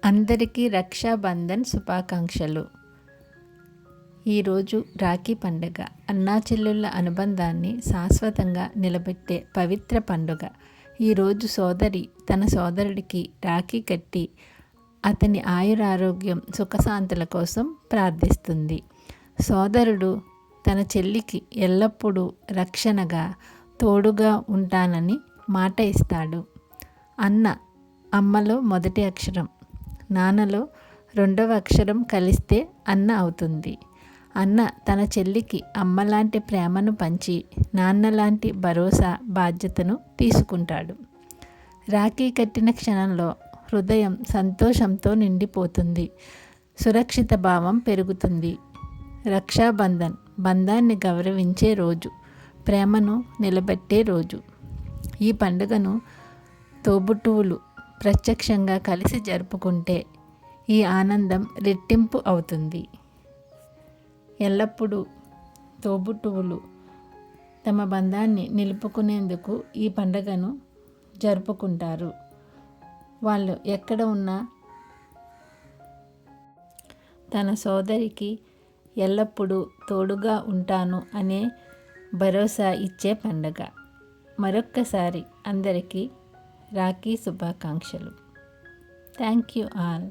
అందరికీ రక్షాబంధన్ శుభాకాంక్షలు. ఈరోజు రాఖీ పండుగ అన్నా చెల్లెళ్ళ అనుబంధాన్ని శాశ్వతంగా నిలబెట్టే పవిత్ర పండుగ. ఈరోజు సోదరి తన సోదరుడికి రాఖీ కట్టి అతని ఆయురారోగ్యం సుఖశాంతుల కోసం ప్రార్థిస్తుంది. సోదరుడు తన చెల్లికి ఎల్లప్పుడూ రక్షణగా తోడుగా ఉంటానని మాట ఇస్తాడు. అన్న అమ్మలో మొదటి అక్షరం, నాన్నలో రెండవ అక్షరం కలిస్తే అన్న అవుతుంది. అన్న తన చెల్లికి అమ్మలాంటి ప్రేమను పంచి నాన్నలాంటి భరోసా బాధ్యతను తీసుకుంటాడు. రాఖీ కట్టిన క్షణంలో హృదయం సంతోషంతో నిండిపోతుంది. సురక్షిత భావం పెరుగుతుంది. రక్షాబంధన్ బంధాన్ని గౌరవించే రోజు, ప్రేమను నిలబెట్టే రోజు. ఈ పండుగను తోబుట్టువులు ప్రత్యక్షంగా కలిసి జరుపుకుంటే ఈ ఆనందం రెట్టింపు అవుతుంది. ఎల్లప్పుడూ తోబుట్టువులు తమ బంధాన్ని నిలుపుకునేందుకు ఈ పండుగను జరుపుకుంటారు. వాళ్ళు ఎక్కడ ఉన్నా తన సోదరికి ఎల్లప్పుడూ తోడుగా ఉంటాను అనే భరోసా ఇచ్చే పండుగ. మరొక్కసారి అందరికీ రాఖీ శుభాకాంక్షలు. Thank you all.